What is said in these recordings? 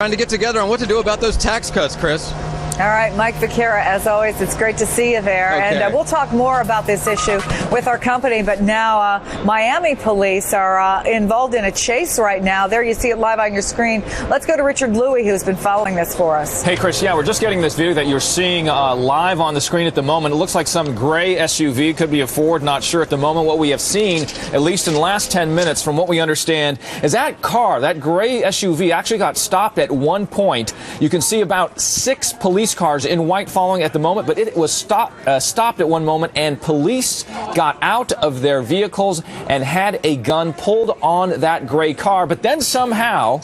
Trying to get together on what to do about those tax cuts, Chris. All right, Mike Vaquera, as always, it's great to see you there. Okay. And we'll talk more about this issue with our company. But now Miami police are involved in a chase right now. There you see it live on your screen. Let's go to Richard Louie, who's been following this for us. Hey, Chris, yeah, we're just getting this video that you're seeing live on the screen at the moment. It looks like some gray SUV, could be a Ford, not sure at the moment. What we have seen, at least in the last 10 minutes, from what we understand, is that car, that gray SUV, actually got stopped at one point. You can see about 6 police cars in white following at the moment, but it was stopped at one moment, and police got out of their vehicles and had a gun pulled on that gray car. But then somehow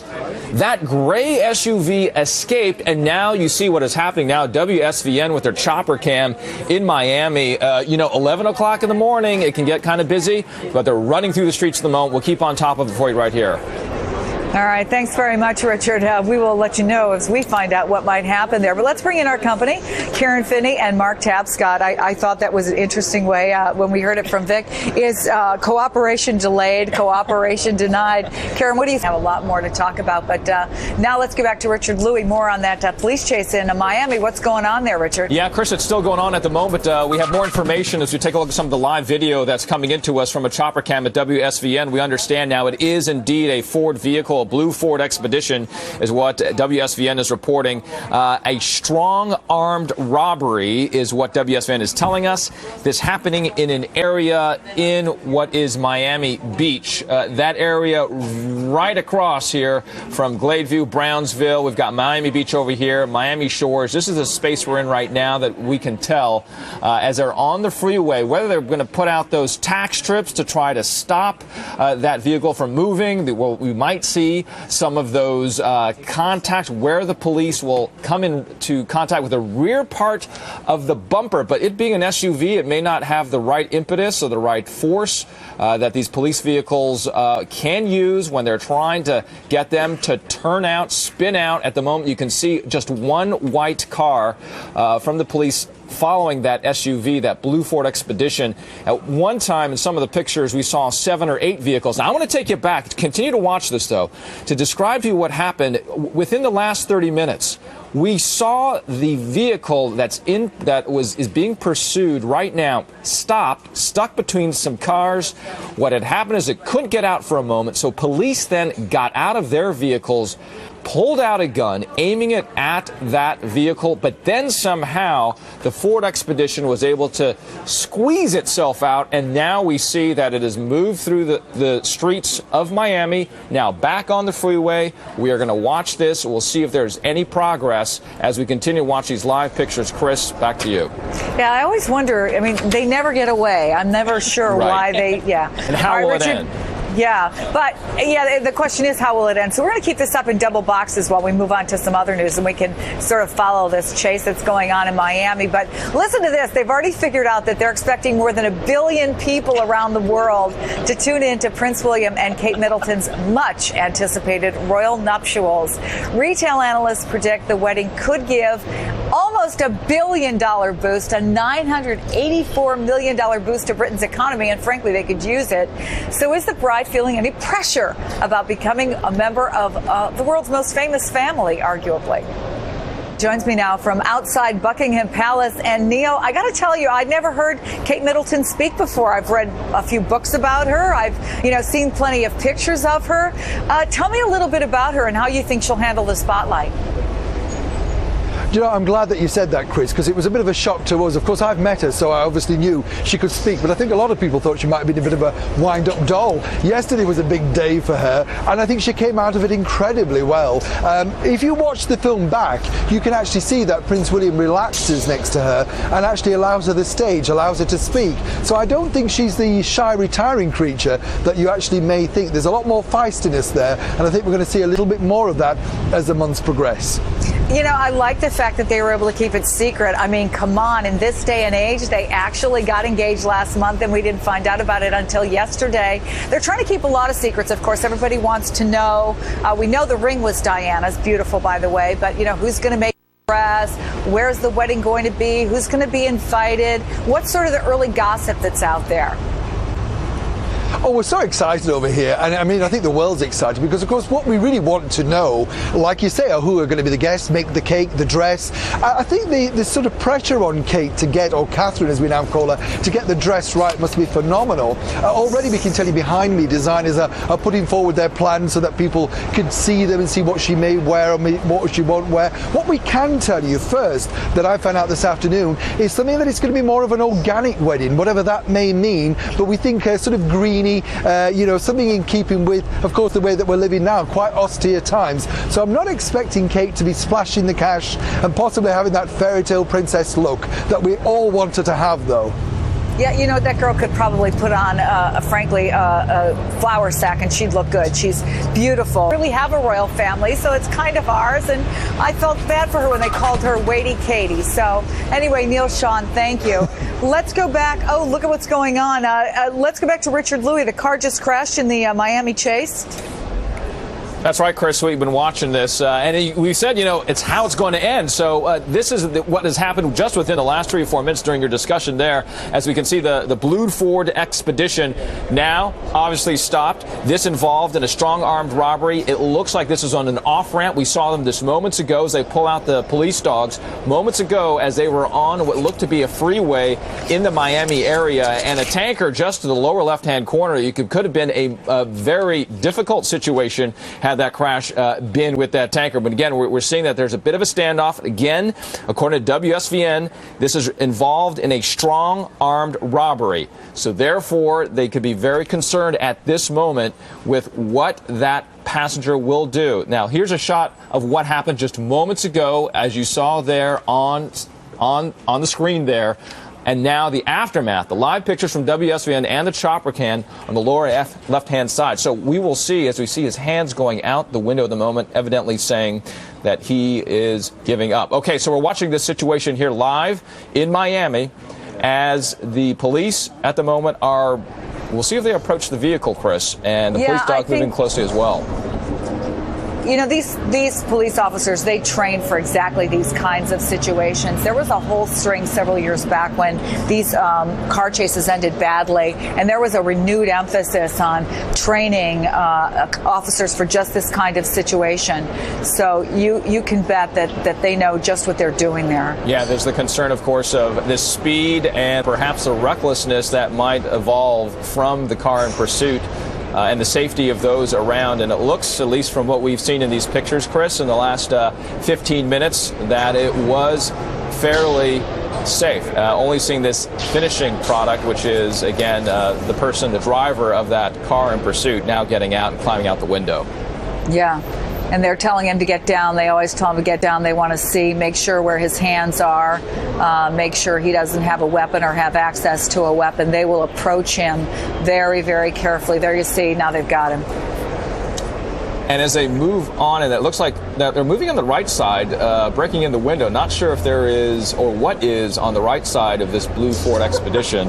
that gray SUV escaped, and now you see what is happening now. WSVN with their chopper cam in Miami. 11 o'clock in the morning, it can get kind of busy, but they're running through the streets at the moment. We'll keep on top of it for you right here. All right. Thanks very much, Richard. We will let you know as we find out what might happen there. But let's bring in our company, Karen Finney and Mark Tapscott. I thought that was an interesting way when we heard it from Vic. Is cooperation delayed, cooperation denied? Karen, what do you have? A lot more to talk about. But now let's get back to Richard Louie, more on that police chase in Miami. What's going on there, Richard? Yeah, Chris, it's still going on at the moment. We have more information as we take a look at some of the live video that's coming into us from a chopper cam at WSVN. We understand now it is indeed a Ford vehicle. A blue Ford Expedition is what WSVN is reporting. A strong armed robbery is what WSVN is telling us. This happening in an area in what is Miami Beach. That area right across here from Gladeview, Brownsville. We've got Miami Beach over here, Miami Shores. This is the space we're in right now that we can tell as they're on the freeway, whether they're going to put out those tax strips to try to stop that vehicle from moving. We might see some of those contacts where the police will come into contact with the rear part of the bumper. But it being an SUV, it may not have the right impetus or the right force that these police vehicles can use when they're trying to get them to turn out, spin out. At the moment, you can see just one white car from the police following that SUV, that blue Ford Expedition. At one time in some of the pictures, we saw 7 or 8 vehicles. Now, I want to take you back. Continue to watch this, though, to describe to you what happened within the last 30 minutes. We saw the vehicle that is being pursued right now stopped, stuck between some cars. What had happened is it couldn't get out for a moment, so police then got out of their vehicles, pulled out a gun, aiming it at that vehicle, but then somehow the Ford Expedition was able to squeeze itself out, and now we see that it has moved through the streets of Miami, now back on the freeway. We are going to watch this. We'll see if there's any progress as we continue to watch these live pictures. Chris, back to you. Yeah, I always wonder, I mean, they never get away. I'm never sure why they, yeah. And how will it end? Yeah, but yeah, the question is, how will it end? So we're going to keep this up in double boxes while we move on to some other news, and we can sort of follow this chase that's going on in Miami. But listen to this. They've already figured out that they're expecting more than 1 billion people around the world to tune in to Prince William and Kate Middleton's much anticipated royal nuptials. Retail analysts predict the wedding could give almost $1 billion boost, a $984 million boost to Britain's economy, and frankly, they could use it. So is the bride feeling any pressure about becoming a member of the world's most famous family, arguably? Joins me now from outside Buckingham Palace. And Neil, I got to tell you, I'd never heard Kate Middleton speak before. I've read a few books about her. I've, seen plenty of pictures of her. Tell me a little bit about her and how you think she'll handle the spotlight. I'm glad that you said that, Chris, because it was a bit of a shock to us. Of course, I've met her, so I obviously knew she could speak, but I think a lot of people thought she might have been a bit of a wind-up doll. Yesterday was a big day for her, and I think she came out of it incredibly well. If you watch the film back, you can actually see that Prince William relaxes next to her and actually allows her the stage, allows her to speak. So I don't think she's the shy, retiring creature that you actually may think. There's a lot more feistiness there, and I think we're going to see a little bit more of that as the months progress. I like the fact that they were able to keep it secret. I mean, come on, in this day and age, they actually got engaged last month and we didn't find out about it until yesterday. They're trying to keep a lot of secrets, of course. Everybody wants to know. We know the ring was Diana's, beautiful, by the way, but, who's going to make the dress? Where's the wedding going to be? Who's going to be invited? What's sort of the early gossip that's out there? Oh, we're so excited over here. And I mean, I think the world's excited because, of course, what we really want to know, like you say, are who are going to be the guests, make the cake, the dress. I think the sort of pressure on Kate to get, or Catherine as we now call her, to get the dress right must be phenomenal. Already we can tell you behind me, designers are putting forward their plans so that people can see them and see what she may wear or what she won't wear. What we can tell you first, that I found out this afternoon, is something that it's going to be more of an organic wedding, whatever that may mean, but we think sort of greeny, something in keeping with, of course, the way that we're living now, quite austere times. So I'm not expecting Kate to be splashing the cash and possibly having that fairy tale princess look that we all want her to have, though. Yeah, that girl could probably put on, a flower sack and she'd look good. She's beautiful. We really have a royal family, so it's kind of ours. And I felt bad for her when they called her Weighty Katie. So anyway, Neil Sean, thank you. Let's go back. Oh, look at what's going on. Let's go back to Richard Louis. The car just crashed in the Miami Chase. That's right, Chris. We've been watching this, and we said, it's how it's going to end. So this is what has happened just within the last 3 or 4 minutes during your discussion there. As we can see, the blue Ford Expedition now obviously stopped. This involved in a strong armed robbery. It looks like this is on an off-ramp. We saw them just moments ago as they pull out the police dogs. Moments ago as they were on what looked to be a freeway in the Miami area, and a tanker just to the lower left-hand corner. Could have been a very difficult situation had that crash been with that tanker. But again, we're seeing that there's a bit of a standoff. Again, according to WSVN, this is involved in a strong armed robbery. So therefore, they could be very concerned at this moment with what that passenger will do. Now, here's a shot of what happened just moments ago, as you saw there on the screen there. And now the aftermath, the live pictures from WSVN and the chopper can on the lower left-hand side. So we will see, as we see his hands going out the window at the moment, evidently saying that he is giving up. Okay, so we're watching this situation here live in Miami as the police at the moment we'll see if they approach the vehicle, Chris, and the police dog moving closely as well. These police officers, they train for exactly these kinds of situations. There was a whole string several years back when these car chases ended badly, and there was a renewed emphasis on training officers for just this kind of situation. So you can bet that they know just what they're doing there. Yeah, there's the concern, of course, of this speed and perhaps the recklessness that might evolve from the car in pursuit. And the safety of those around. And it looks, at least from what we've seen in these pictures, Chris, in the last 15 minutes, that it was fairly safe. Only seeing this finishing product, which is, again, the driver of that car in pursuit, now getting out and climbing out the window. Yeah. And they're telling him to get down. They always tell him to get down. They want to see, make sure where his hands are, make sure he doesn't have a weapon or have access to a weapon. They will approach him very, very carefully. There you see, now they've got him. And as they move on, and it looks like that they're moving on the right side, breaking in the window. Not sure if there is or what is on the right side of this blue Ford Expedition.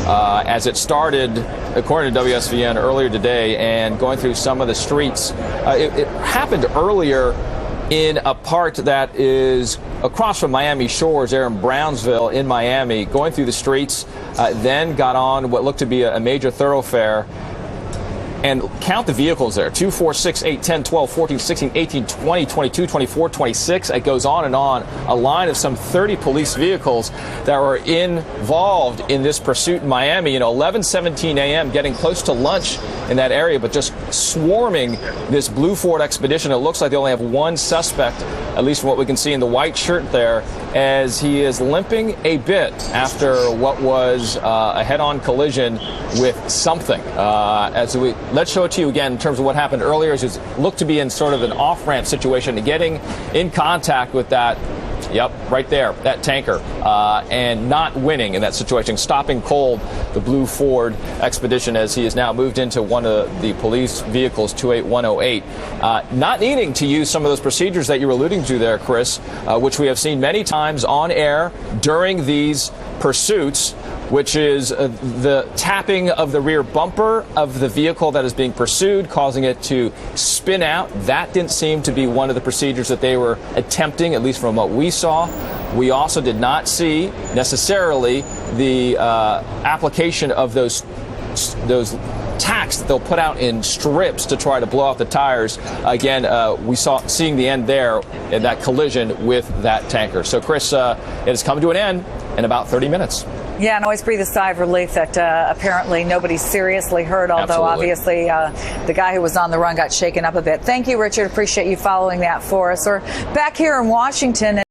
As it started, according to WSVN, earlier today, and going through some of the streets. It happened earlier in a part that is across from Miami Shores, there in Brownsville in Miami, going through the streets, then got on what looked to be a major thoroughfare. And count the vehicles there, 2, 4, 6, 8, 10, 12, 14, 16, 18, 20, 22, 24, 26. It goes on and on. A line of some 30 police vehicles that were involved in this pursuit in Miami. 11:17 a.m., getting close to lunch in that area, but just swarming this blue Ford Expedition. It looks like they only have one suspect, at least from what we can see in the white shirt there, as he is limping a bit after what was a head-on collision with something. Let's show it to you again in terms of what happened earlier. It looked to be in sort of an off-ramp situation, getting in contact with that, right there, that tanker, and not winning in that situation, stopping cold the blue Ford Expedition as he is now moved into one of the police vehicles, 28108. Not needing to use some of those procedures that you were alluding to there, Chris, which we have seen many times on air during these pursuits, which is the tapping of the rear bumper of the vehicle that is being pursued, causing it to spin out. That didn't seem to be one of the procedures that they were attempting, at least from what we saw. We also did not see necessarily the application of those tacks that they'll put out in strips to try to blow out the tires. Again, we seeing the end there in that collision with that tanker. So, Chris, it has come to an end in about 30 minutes. Yeah, and always breathe a sigh of relief that apparently nobody's seriously hurt, although obviously the guy who was on the run got shaken up a bit. Thank you, Richard. Appreciate you following that for us. We're back here in Washington.